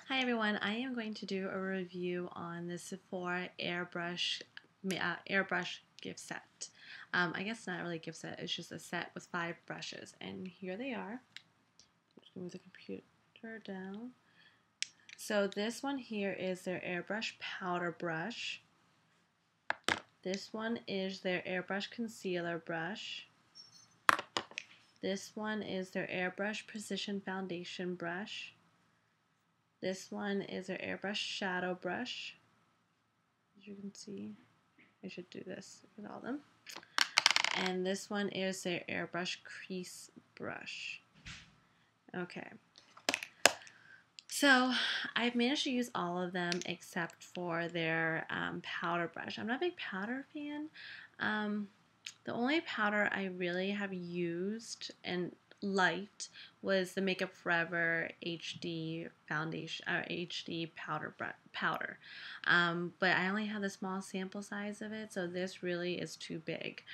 Hi everyone, I am going to do a review on the Sephora Airbrush gift set. I guess not really a gift set, it's just a set with 5 brushes, and here they are. I'm just going to move the computer down. So this one here is their Airbrush Powder Brush. This one is their Airbrush Concealer Brush. This one is their Airbrush Precision Foundation Brush. This one is their Airbrush Shadow Brush. As you can see, I should do this with all of them. And this one is their Airbrush Crease Brush. Okay. So I've managed to use all of them except for their powder brush. I'm not a big powder fan. The only powder I really have used and liked was the Makeup Forever HD foundation HD powder. But I only have the small sample size of it, so this really is too big.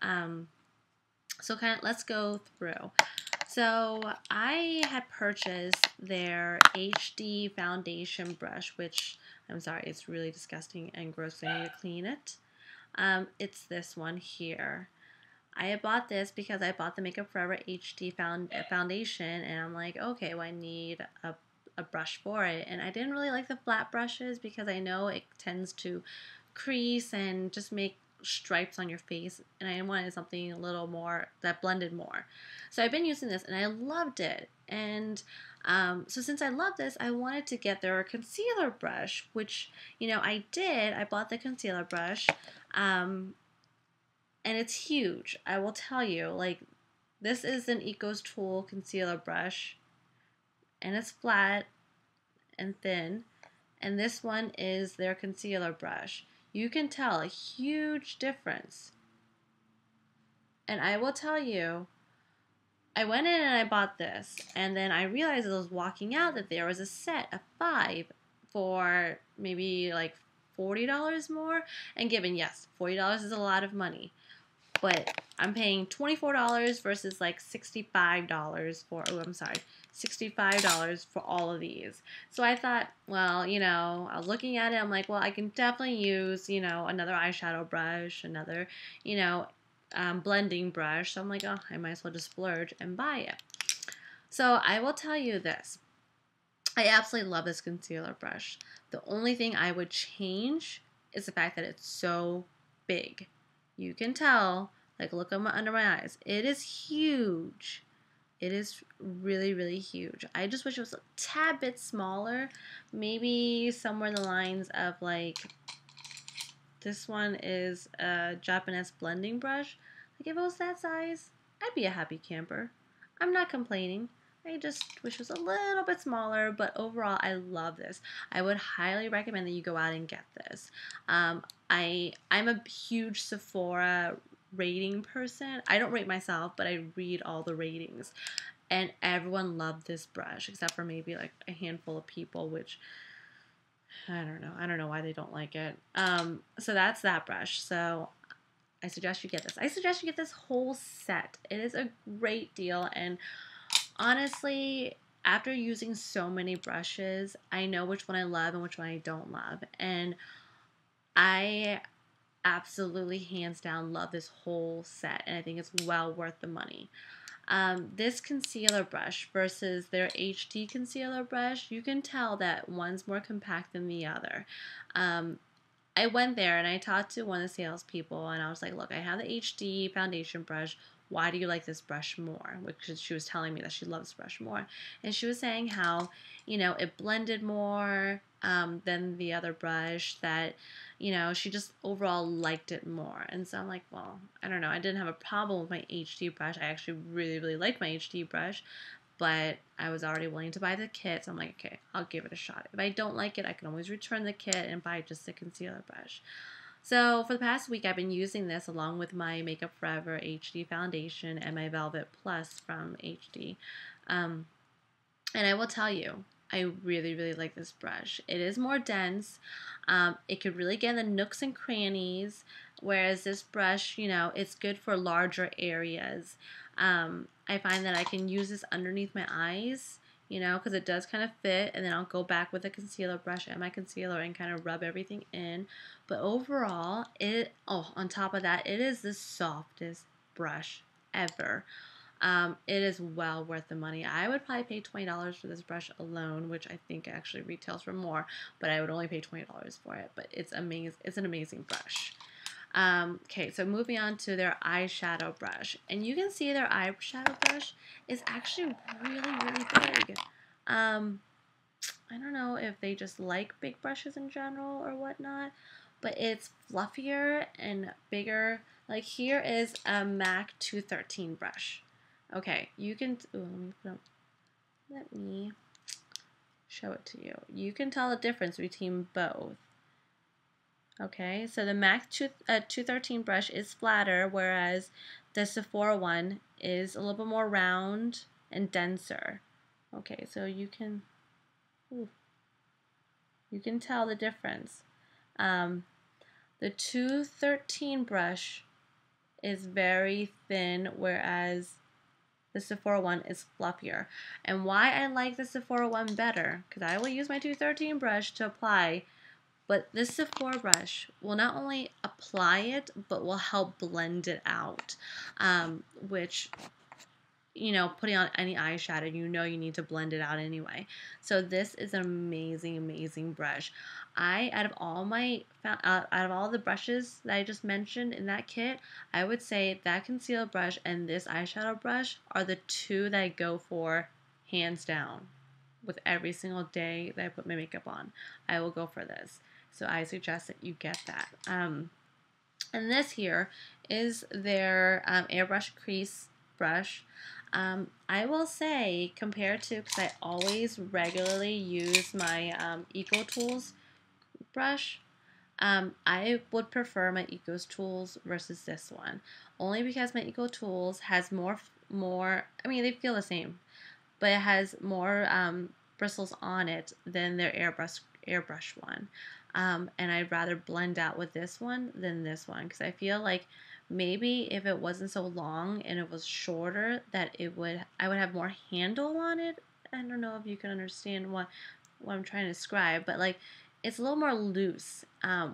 So let's go through. So I had purchased their HD foundation brush, which I'm sorry, it's really disgusting and gross. I need to clean it. It's this one here. I had bought this because I bought the Makeup Forever HD foundation, and I'm like, okay, well, I need a brush for it. And I didn't really like the flat brushes because I know it tends to crease and just make stripes on your face, and I wanted something a little more that blended more. So I've been using this and I loved it. And so since I love this, I wanted to get their concealer brush, which, you know, I did. I bought the concealer brush. And it's huge. I will tell you, like, this is an Eco's Tool concealer brush, and it's flat and thin, and this one is their concealer brush. You can tell a huge difference. And I will tell you, I went in and I bought this, and then I realized as I was walking out that there was a set of 5 for maybe like $40 more, and given, yes, $40 is a lot of money. But I'm paying $24 versus like $65 for, oh, I'm sorry, $65 for all of these. So I thought, well, you know, I was looking at it, I'm like, well, I can definitely use, you know, another eyeshadow brush, another, you know, blending brush. So I'm like, oh, I might as well just splurge and buy it. So I will tell you this. I absolutely love this concealer brush. The only thing I would change is the fact that it's so big. You can tell, like, look under my eyes. It is huge. It is really, really huge. I just wish it was a tad bit smaller. Maybe somewhere in the lines of, like, this one is a Japanese blending brush. Like, if it was that size, I'd be a happy camper. I'm not complaining. I just wish it was a little bit smaller, but overall, I love this. I would highly recommend that you go out and get this. I'm a huge Sephora rating person. I don't rate myself, but I read all the ratings. And everyone loved this brush, except for maybe like a handful of people, which I don't know. I don't know why they don't like it. So that's that brush. So I suggest you get this. I suggest you get this whole set. It is a great deal, and honestly, after using so many brushes, I know which one I love and which one I don't love. And I absolutely, hands down, love this whole set. And I think it's well worth the money. This concealer brush versus their HD concealer brush, you can tell that one's more compact than the other. I went there and I talked to one of the salespeople, and I was like, look, I have the HD foundation brush. Why do you like this brush more? Which she was telling me that she loves this brush more. And she was saying how, you know, it blended more than the other brush, that, you know, she just overall liked it more. And so I'm like, well, I don't know. I didn't have a problem with my HD brush. I actually really, really like my HD brush. But I was already willing to buy the kit, so I'm like, okay, I'll give it a shot. If I don't like it, I can always return the kit and buy just the concealer brush. So for the past week, I've been using this along with my Makeup Forever HD foundation and my Velvet Plus from HD. And I will tell you, I really, really like this brush. It is more dense. It could really get in the nooks and crannies, whereas this brush, you know, it's good for larger areas. I find that I can use this underneath my eyes, you know, because it does kind of fit, and then I'll go back with a concealer brush and my concealer and kind of rub everything in. But overall, on top of that, it is the softest brush ever. It is well worth the money. I would probably pay $20 for this brush alone, which I think actually retails for more, but I would only pay $20 for it. But it's amazing. It's an amazing brush. Okay, so moving on to their eyeshadow brush. And you can see their eyeshadow brush is actually really, really big. I don't know if they just like big brushes in general or whatnot, but it's fluffier and bigger. Like here is a MAC 213 brush. Okay, you can, let me show it to you. You can tell the difference between both. Okay, so the MAC 213 brush is flatter, whereas the Sephora one is a little bit more round and denser. Okay, so you can tell the difference. The 213 brush is very thin, whereas the Sephora one is fluffier. And why I like the Sephora one better, because I will use my 213 brush to apply, but this Sephora brush will not only apply it, but will help blend it out, which, you know, putting on any eyeshadow, you know you need to blend it out anyway. So this is an amazing, amazing brush. Out of all the brushes that I just mentioned in that kit, I would say that concealer brush and this eyeshadow brush are the two that I go for hands down. With every single day that I put my makeup on, I will go for this. So I suggest that you get that. And this here is their airbrush crease brush. I will say, compared to, because I always regularly use my Eco Tools brush, I would prefer my Eco Tools versus this one. Only because my Eco Tools has more, I mean, they feel the same, but it has more bristles on it than their airbrush one. And I'd rather blend out with this one than this one, because I feel like maybe if it wasn't so long and it was shorter, that I would have more handle on it. I don't know if you can understand what I'm trying to describe, but like it's a little more loose,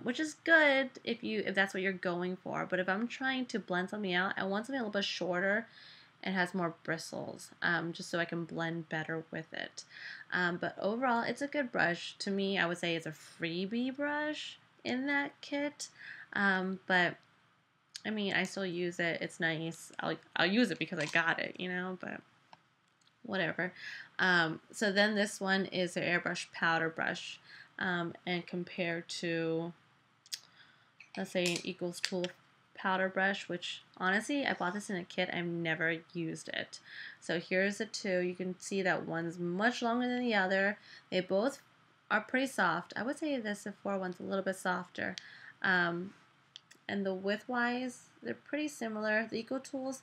which is good if that's what you're going for. But if I'm trying to blend something out, I want something a little bit shorter and has more bristles, just so I can blend better with it. But overall, it's a good brush. To me, I would say it's a freebie brush in that kit. But I mean, I still use it. It's nice. I'll use it because I got it, you know, but whatever. So then this one is an airbrush powder brush. And compared to, let's say, an Equals Tool powder brush, which honestly, I bought this in a kit. I've never used it. So here's the two. You can see that one's much longer than the other. They both are pretty soft. I would say the Sephora one's a little bit softer. And the width-wise, they're pretty similar. The Eco Tools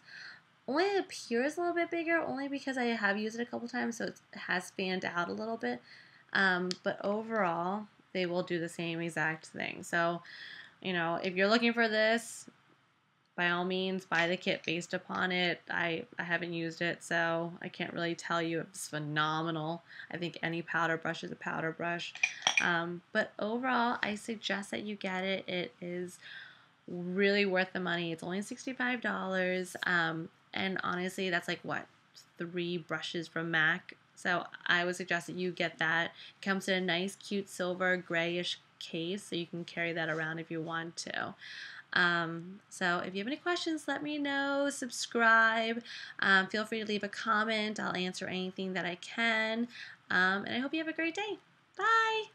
only appears a little bit bigger, only because I have used it a couple times, so it has fanned out a little bit. But overall, they will do the same exact thing. So, you know, if you're looking for this, by all means, buy the kit based upon it. I haven't used it, so I can't really tell you if it's phenomenal. I think any powder brush is a powder brush. But overall, I suggest that you get it. It is really worth the money. It's only $65. And honestly, that's like, what, 3 brushes from MAC? So I would suggest that you get that. It comes in a nice, cute silver grayish case, so you can carry that around if you want to. So if you have any questions, let me know. Subscribe. Feel free to leave a comment. I'll answer anything that I can. And I hope you have a great day. Bye!